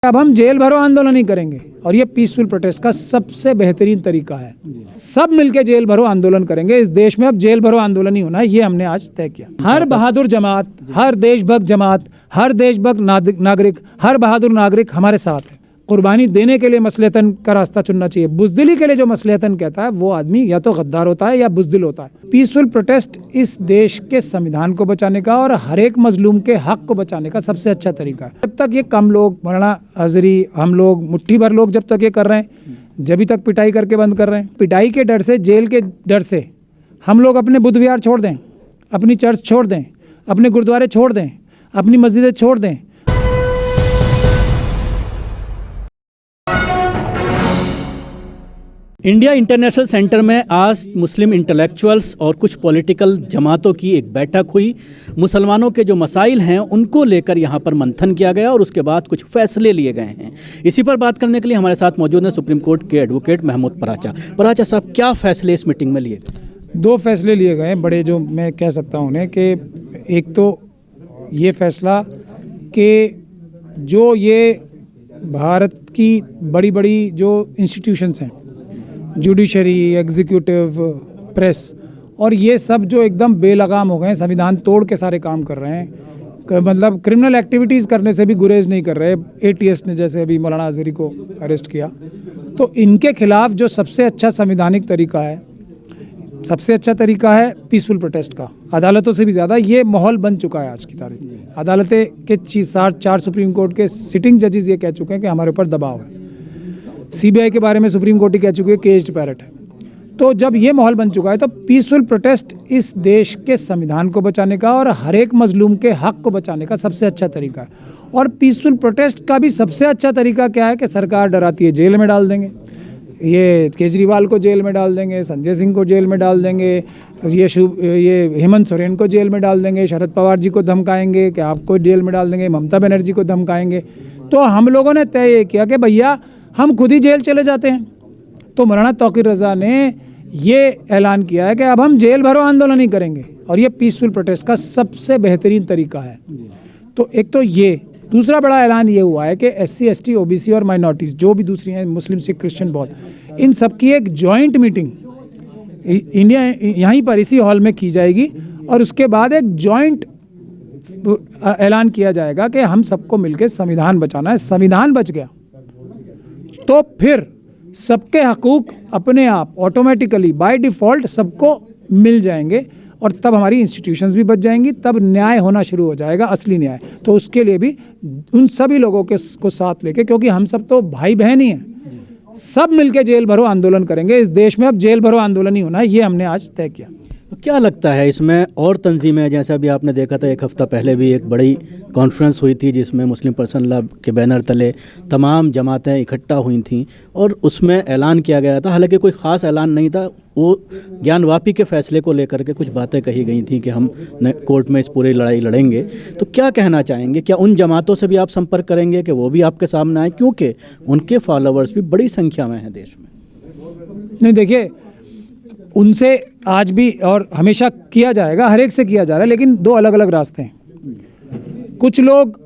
अब हम जेल भरो आंदोलन ही करेंगे और ये पीसफुल प्रोटेस्ट का सबसे बेहतरीन तरीका है। सब मिलके जेल भरो आंदोलन करेंगे। इस देश में अब जेल भरो आंदोलन ही होना है, ये हमने आज तय किया। हर बहादुर जमात, हर देशभक्त जमात, हर देशभक्त नागरिक, हर बहादुर नागरिक हमारे साथ है। कुर्बानी देने के लिए मसलहतन का रास्ता चुनना चाहिए। बुज़दिली के लिए जो मसलहतन कहता है वो आदमी या तो गद्दार होता है या बुज़दिल होता है। पीसफुल प्रोटेस्ट इस देश के संविधान को बचाने का और हर एक मजलूम के हक को बचाने का सबसे अच्छा तरीका है। जब तक ये कम लोग, मौलाना आज़री, हम लोग, मुट्ठी भर लोग जब तक ये कर रहे हैं, जब तक पिटाई करके बंद कर रहे हैं। पिटाई के डर से, जेल के डर से हम लोग अपने बुद्ध विहार छोड़ दें, अपनी चर्च छोड़ दें, अपने गुरुद्वारे छोड़ दें, अपनी मस्जिदें छोड़ दें। इंडिया इंटरनेशनल सेंटर में आज मुस्लिम इंटेलेक्चुअल्स और कुछ पॉलिटिकल जमातों की एक बैठक हुई। मुसलमानों के जो मसाइल हैं उनको लेकर यहाँ पर मंथन किया गया और उसके बाद कुछ फैसले लिए गए हैं। इसी पर बात करने के लिए हमारे साथ मौजूद हैं सुप्रीम कोर्ट के एडवोकेट महमूद पराचा साहब, क्या फैसले इस मीटिंग में लिए गए? दो फैसले लिए गए बड़े, जो मैं कह सकता हूँ उन्हें, कि एक तो ये फैसला कि जो ये भारत की बड़ी बड़ी जो इंस्टीट्यूशंस हैं, जुडिशरी, एग्जीक्यूटिव, प्रेस, और ये सब जो एकदम बेलगाम हो गए, संविधान तोड़ के सारे काम कर रहे हैं, मतलब क्रिमिनल एक्टिविटीज़ करने से भी गुरेज नहीं कर रहे। ATS ने जैसे अभी मौलाना आज़री को अरेस्ट किया, तो इनके खिलाफ जो सबसे अच्छा संवैधानिक तरीका है, सबसे अच्छा तरीका है पीसफुल प्रोटेस्ट का। अदालतों से भी ज़्यादा ये माहौल बन चुका है आज की तारीख में। अदालतें के 4 सुप्रीम कोर्ट के सिटिंग जजेस ये कह चुके हैं कि हमारे ऊपर दबाव है। CBI के बारे में सुप्रीम कोर्ट ही कह चुकी है केज्ड पैरट है। तो जब ये माहौल बन चुका है तो पीसफुल प्रोटेस्ट इस देश के संविधान को बचाने का और हर एक मजलूम के हक को बचाने का सबसे अच्छा तरीका है। और पीसफुल प्रोटेस्ट का भी सबसे अच्छा तरीका क्या है कि सरकार डराती है जेल में डाल देंगे, ये केजरीवाल को जेल में डाल देंगे, संजय सिंह को जेल में डाल देंगे, ये हेमंत सोरेन को जेल में डाल देंगे, शरद पवार जी को धमकाएंगे कि आपको जेल में डाल देंगे, ममता बनर्जी को धमकाएंगे। तो हम लोगों ने तय ये किया कि भैया हम खुद ही जेल चले जाते हैं। तो मौलाना तौकीर रज़ा ने ये ऐलान किया है कि अब हम जेल भरो आंदोलन ही करेंगे और ये पीसफुल प्रोटेस्ट का सबसे बेहतरीन तरीका है। तो एक तो ये, दूसरा बड़ा ऐलान ये हुआ है कि SC, ST, OBC और माइनॉरिटीज़ जो भी दूसरी हैं, मुस्लिम, सिख, क्रिश्चियन, बौद्ध, इन सब की एक जॉइंट मीटिंग इंडिया यहीं पर इसी हॉल में की जाएगी और उसके बाद एक जॉइंट ऐलान किया जाएगा कि हम सबको मिलकर संविधान बचाना है। संविधान बच गया तो फिर सबके हकूक अपने आप ऑटोमेटिकली बाय डिफ़ॉल्ट सबको मिल जाएंगे और तब हमारी इंस्टीट्यूशंस भी बच जाएंगी, तब न्याय होना शुरू हो जाएगा, असली न्याय। तो उसके लिए भी उन सभी लोगों को साथ लेके, क्योंकि हम सब तो भाई बहन ही हैं, सब मिलके जेल भरो आंदोलन करेंगे। इस देश में अब जेल भरो आंदोलन ही होना है, ये हमने आज तय किया। तो क्या लगता है इसमें और तंजीमें, जैसा अभी आपने देखा था एक हफ़्ता पहले भी एक बड़ी कॉन्फ्रेंस हुई थी जिसमें मुस्लिम पर्सनल लॉ के बैनर तले तमाम जमातें इकट्ठा हुई थीं और उसमें ऐलान किया गया था, हालांकि कोई ख़ास ऐलान नहीं था, वो ज्ञानवापी के फैसले को लेकर के कुछ बातें कही गई थी कि हम कोर्ट में इस पूरी लड़ाई लड़ेंगे। तो क्या कहना चाहेंगे, क्या उन जमातों से भी आप संपर्क करेंगे कि वो भी आपके सामने आए, क्योंकि उनके फॉलोअर्स भी बड़ी संख्या में हैं देश में? नहीं, देखिए, उनसे आज भी और हमेशा किया जाएगा, हर एक से किया जा रहा है, लेकिन दो अलग अलग रास्ते हैं। कुछ लोग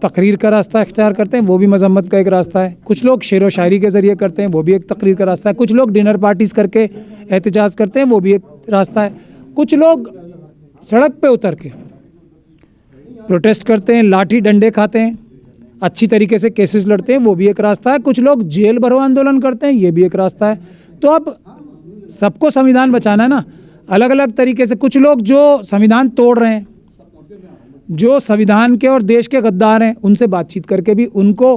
तकरीर का रास्ता इख्तियार करते हैं, वो भी मजम्मत का एक रास्ता है। कुछ लोग शेर व शायरी के ज़रिए करते हैं, वो भी एक तकरीर का रास्ता है। कुछ लोग डिनर पार्टीज़ करके एहतजाज करते हैं, वो भी एक रास्ता है। कुछ लोग सड़क पे उतर के प्रोटेस्ट करते हैं, लाठी डंडे खाते हैं, अच्छी तरीके से केसेस लड़ते हैं, वो भी एक रास्ता है। कुछ लोग जेल भरो आंदोलन करते हैं, ये भी एक रास्ता है। तो अब सबको संविधान बचाना है ना, अलग अलग तरीके से। कुछ लोग जो संविधान तोड़ रहे हैं, जो संविधान के और देश के गद्दार हैं, उनसे बातचीत करके भी उनको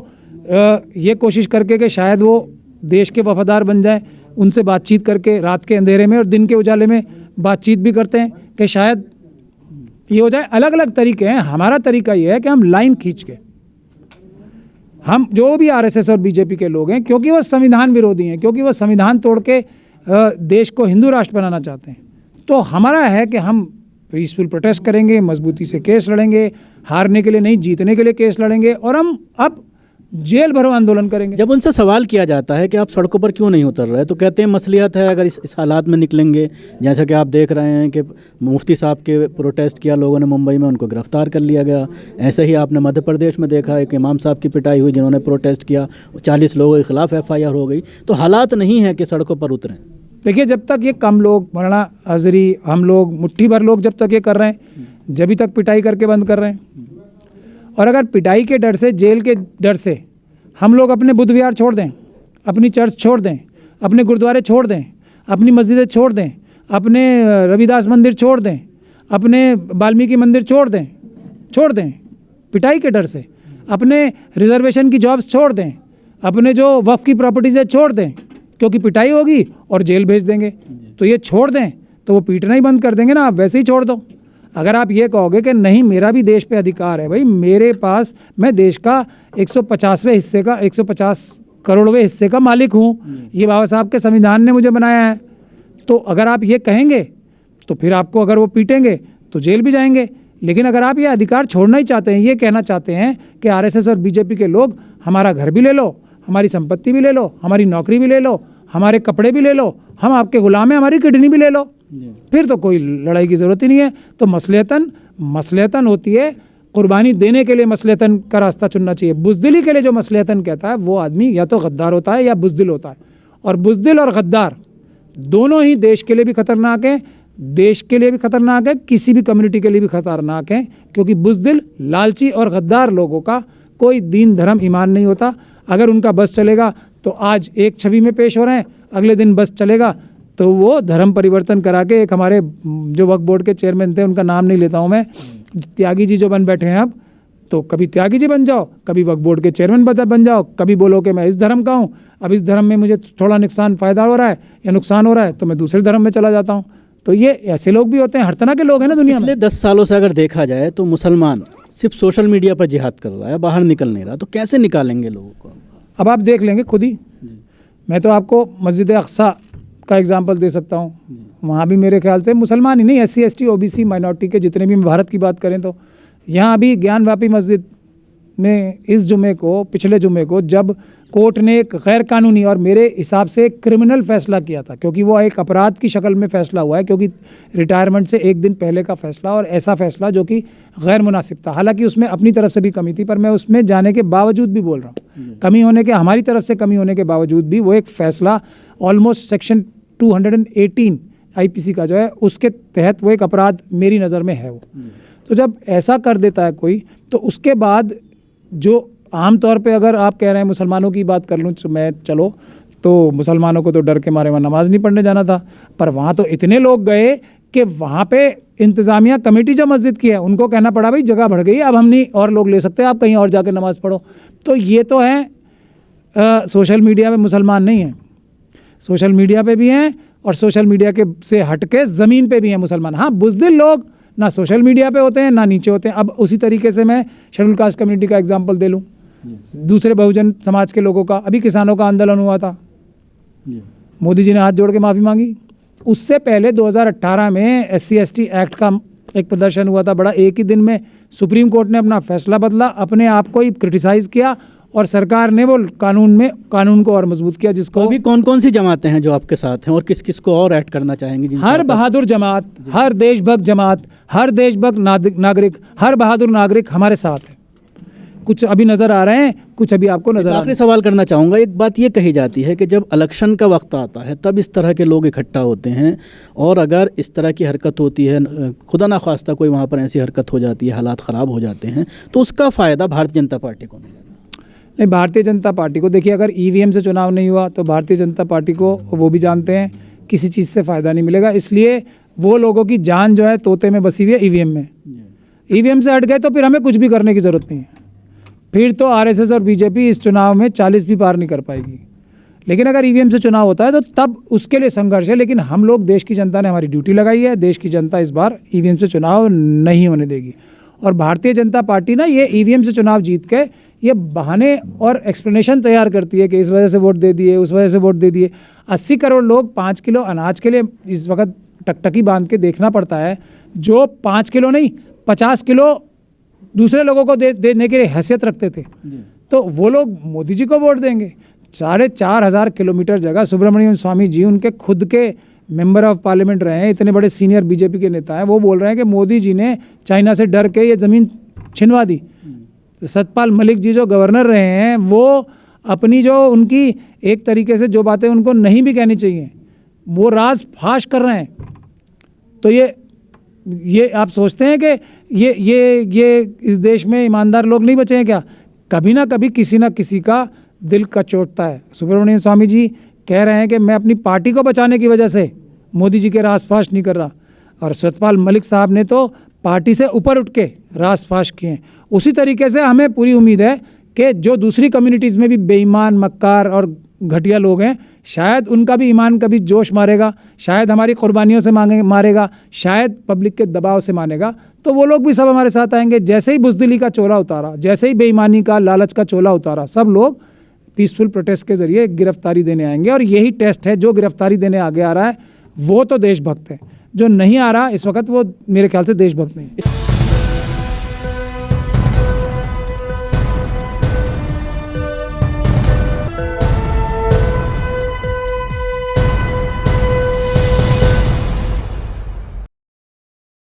ये कोशिश करके कि शायद वो देश के वफादार बन जाएं, उनसे बातचीत करके रात के अंधेरे में और दिन के उजाले में बातचीत भी करते हैं कि शायद ये हो जाए। अलग अलग तरीके हैं। हमारा तरीका ये है कि हम लाइन खींच के, हम जो भी RSS और BJP के लोग हैं, क्योंकि वो संविधान विरोधी हैं, क्योंकि वो संविधान तोड़ के देश को हिंदू राष्ट्र बनाना चाहते हैं, तो हमारा है कि हम पीसफुल प्रोटेस्ट करेंगे, मजबूती से केस लड़ेंगे, हारने के लिए नहीं जीतने के लिए केस लड़ेंगे। और हम अब जेल भरो आंदोलन करेंगे। जब उनसे सवाल किया जाता है कि आप सड़कों पर क्यों नहीं उतर रहे, तो कहते हैं मसलियत है, अगर इस हालात में निकलेंगे, जैसा कि आप देख रहे हैं कि मुफ्ती साहब के प्रोटेस्ट किया लोगों ने मुंबई में, उनको गिरफ्तार कर लिया गया। ऐसे ही आपने मध्य प्रदेश में देखा एक इमाम साहब की पिटाई हुई जिन्होंने प्रोटेस्ट किया, 40 लोगों के खिलाफ FIR हो गई। तो हालात नहीं है कि सड़कों पर उतरें। देखिए, जब तक ये कम लोग, मौलाना हाजरी, हम लोग, मुट्ठी भर लोग जब तक ये कर रहे हैं, जब तक पिटाई करके बंद कर रहे हैं। और अगर पिटाई के डर से, जेल के डर से हम लोग अपने बुद्ध विहार छोड़ दें, अपनी चर्च छोड़ दें, अपने गुरुद्वारे छोड़ दें, अपनी मस्जिदें छोड़ दें, अपने रविदास मंदिर छोड़ दें, अपने वाल्मीकि मंदिर छोड़ दें पिटाई के डर से, अपने रिजर्वेशन की जॉब्स छोड़ दें, अपने जो वक्फ की प्रॉपर्टीज़ छोड़ दें, क्योंकि पिटाई होगी और जेल भेज देंगे। तो ये छोड़ दें तो वो पीटना ही बंद कर देंगे ना, आप वैसे ही छोड़ दो। अगर आप ये कहोगे कि नहीं, मेरा भी देश पे अधिकार है, भाई मेरे पास, मैं देश का 150वें हिस्से का, 150 करोड़वें हिस्से का मालिक हूँ, ये बाबा साहब के संविधान ने मुझे बनाया है। तो अगर आप ये कहेंगे तो फिर आपको, अगर वो पीटेंगे तो जेल भी जाएंगे। लेकिन अगर आप ये अधिकार छोड़ना ही चाहते हैं, ये कहना चाहते हैं कि RSS और BJP के लोग हमारा घर भी ले लो, हमारी संपत्ति भी ले लो, हमारी नौकरी भी ले लो, हमारे कपड़े भी ले लो, हम आपके गुलाम हैं, हमारी किडनी भी ले लो, फिर तो कोई लड़ाई की ज़रूरत ही नहीं है। तो मसलियतन होती है, कुर्बानी देने के लिए मसलियतन का रास्ता चुनना चाहिए। बुज़दिली के लिए जो मसलियतन कहता है वो आदमी या तो गद्दार होता है या बुज़दिल होता है। और बुज़दिल और गद्दार दोनों ही देश के लिए भी खतरनाक है, देश के लिए भी खतरनाक है, किसी भी कम्युनिटी के लिए भी खतरनाक है। क्योंकि बुज़दिल, लालची और गद्दार लोगों का कोई दीन धर्म ईमान नहीं होता। अगर उनका बस चलेगा तो आज एक छवि में पेश हो रहे हैं, अगले दिन बस चलेगा तो वो धर्म परिवर्तन करा के, एक हमारे जो वक्फ बोर्ड के चेयरमैन थे, उनका नाम नहीं लेता हूँ मैं, त्यागी जी जो बन बैठे हैं अब, तो कभी त्यागी जी बन जाओ, कभी वक्फ बोर्ड के चेयरमैन बन जाओ, कभी बोलो कि मैं इस धर्म का हूँ, अब इस धर्म में मुझे थोड़ा फ़ायदा हो रहा है या नुकसान हो रहा है तो मैं दूसरे धर्म में चला जाता हूँ। तो ये ऐसे लोग भी होते हैं, हर तरह के लोग हैं ना दुनिया में। पिछले 10 सालों से अगर देखा जाए तो मुसलमान सिर्फ सोशल मीडिया पर जिहाद कर रहा है, बाहर निकल नहीं रहा, तो कैसे निकालेंगे लोगों को? अब आप देख लेंगे खुद ही। मैं तो आपको मस्जिद अक्सा का एग्जाम्पल दे सकता हूँ। वहाँ भी मेरे ख्याल से मुसलमान ही नहीं, SC ST OBC माइनॉरिटी के जितने भी, भारत की बात करें तो यहाँ अभी ज्ञानवापी मस्जिद में इस जुमे को, पिछले जुमे को, जब कोर्ट ने एक गैर कानूनी और मेरे हिसाब से एक क्रिमिनल फैसला किया था, क्योंकि वो एक अपराध की शक्ल में फैसला हुआ है, क्योंकि रिटायरमेंट से एक दिन पहले का फैसला, और ऐसा फैसला जो कि गैर मुनासिब था। हालांकि उसमें अपनी तरफ से भी कमी थी, पर मैं उसमें जाने के बावजूद भी बोल रहा हूँ, कमी होने के, हमारी तरफ से कमी होने के बावजूद भी वो एक फैसला ऑलमोस्ट सेक्शन 218 IPC का जो है, उसके तहत वो एक अपराध मेरी नज़र में है वो। तो जब ऐसा कर देता है कोई, तो उसके बाद जो आम तौर पे, अगर आप कह रहे हैं मुसलमानों की बात कर लूँ तो मैं, चलो, तो मुसलमानों को तो डर के मारे वहाँ नमाज़ नहीं पढ़ने जाना था, पर वहाँ तो इतने लोग गए कि वहाँ पे इंतज़ामिया कमेटी जो मस्जिद की है, उनको कहना पड़ा भाई जगह बढ़ गई, अब हम नहीं और लोग ले सकते, आप कहीं और जाकर नमाज़ पढ़ो। तो ये तो है सोशल मीडिया पे मुसलमान नहीं हैं, सोशल मीडिया पे भी हैं, और सोशल मीडिया के से हट के ज़मीन पे भी हैं मुसलमान। हाँ, बुज़दिल लोग ना सोशल मीडिया पे होते हैं ना नीचे होते हैं। अब उसी तरीके से मैं शेड्यूल कास्ट कम्युनिटी का एग्जांपल दे लूँ, दूसरे बहुजन समाज के लोगों का, अभी किसानों का आंदोलन हुआ था, मोदी जी ने हाथ जोड़ के माफ़ी मांगी। उससे पहले 2018 में SC ST एक्ट का एक प्रदर्शन हुआ था बड़ा, एक ही दिन में सुप्रीम कोर्ट ने अपना फैसला बदला, अपने आप को ही क्रिटिसाइज़ किया, और सरकार ने वो कानून को और मजबूत किया। जिसको अभी कौन कौन सी जमातें हैं जो आपके साथ हैं, और किस किस को और ऐड करना चाहेंगे? हर बहादुर जमात, हर देशभक्त जमात, हर देशभक्त नागरिक, हर बहादुर नागरिक हमारे साथ है। कुछ अभी नज़र आ रहे हैं, कुछ अभी आपको नज़र आ रहे हैं। आखिरी सवाल करना चाहूँगा, एक बात ये कही जाती है कि जब इलेक्शन का वक्त आता है तब इस तरह के लोग इकट्ठा होते हैं, और अगर इस तरह की हरकत होती है, खुदा ना ख्वास्ता कोई वहाँ पर ऐसी हरकत हो जाती है, हालात ख़राब हो जाते हैं, तो उसका फ़ायदा भारतीय जनता पार्टी को मिलेगा? नहीं, भारतीय जनता पार्टी को, देखिए, अगर EVM से चुनाव नहीं हुआ तो भारतीय जनता पार्टी को, वो भी जानते हैं, किसी चीज़ से फ़ायदा नहीं मिलेगा। इसलिए वो लोगों की जान जो है तोते में बसी हुई है, EVM में। EVM से हट गए तो फिर हमें कुछ भी करने की ज़रूरत नहीं है, फिर तो RSS और BJP इस चुनाव में 40 भी पार नहीं कर पाएगी। लेकिन अगर EVM से चुनाव होता है तो तब उसके लिए संघर्ष है। लेकिन हम लोग, देश की जनता ने हमारी ड्यूटी लगाई है, देश की जनता इस बार EVM से चुनाव नहीं होने देगी। और भारतीय जनता पार्टी ना, ये EVM से चुनाव जीत के ये बहाने और एक्सप्लेनेशन तैयार करती है कि इस वजह से वोट दे दिए, उस वजह से वोट दे दिए। 80 करोड़ लोग 5 किलो अनाज के लिए इस वक्त टकटकी बांध के देखना पड़ता है, जो 5 किलो नहीं 50 किलो दूसरे लोगों को देने के लिए हैसियत रखते थे। तो वो लोग मोदी जी को वोट देंगे। 4,500 किलोमीटर जगह सुब्रमण्यम स्वामी जी उनके खुद के मेंबर ऑफ पार्लियामेंट रहे हैं, इतने बड़े सीनियर बीजेपी के नेता हैं, वो बोल रहे हैं कि मोदी जी ने चाइना से डर के ये ज़मीन छिनवा दी। सतपाल मलिक जी जो गवर्नर रहे हैं वो अपनी जो उनकी एक तरीके से जो बातें उनको नहीं भी कहनी चाहिए वो राज फाश कर रहे हैं। तो ये आप सोचते हैं कि ये इस देश में ईमानदार लोग नहीं बचे हैं क्या? कभी ना कभी किसी ना किसी का दिल कचोटता है। सुब्रमण्यम स्वामी जी कह रहे हैं कि मैं अपनी पार्टी को बचाने की वजह से मोदी जी के रासपाश नहीं कर रहा, और सतपाल मलिक साहब ने तो पार्टी से ऊपर उठ के रासपाश किए हैं। उसी तरीके से हमें पूरी उम्मीद है कि जो दूसरी कम्युनिटीज़ में भी बेईमान, मक्कार और घटिया लोग हैं, शायद उनका भी ईमान कभी जोश मारेगा, शायद हमारी कुर्बानियों से मारेगा, शायद पब्लिक के दबाव से मानेगा, तो वो लोग भी सब हमारे साथ आएंगे। जैसे ही बुज़दिली का चोला उतारा, जैसे ही बेईमानी का, लालच का चोला उतारा, सब लोग पीसफुल प्रोटेस्ट के ज़रिए गिरफ्तारी देने आएंगे। और यही टेस्ट है, जो गिरफ्तारी देने आगे आ रहा है वो तो देशभक्त है, जो नहीं आ रहा इस वक्त वो मेरे ख्याल से देशभक्त नहीं है।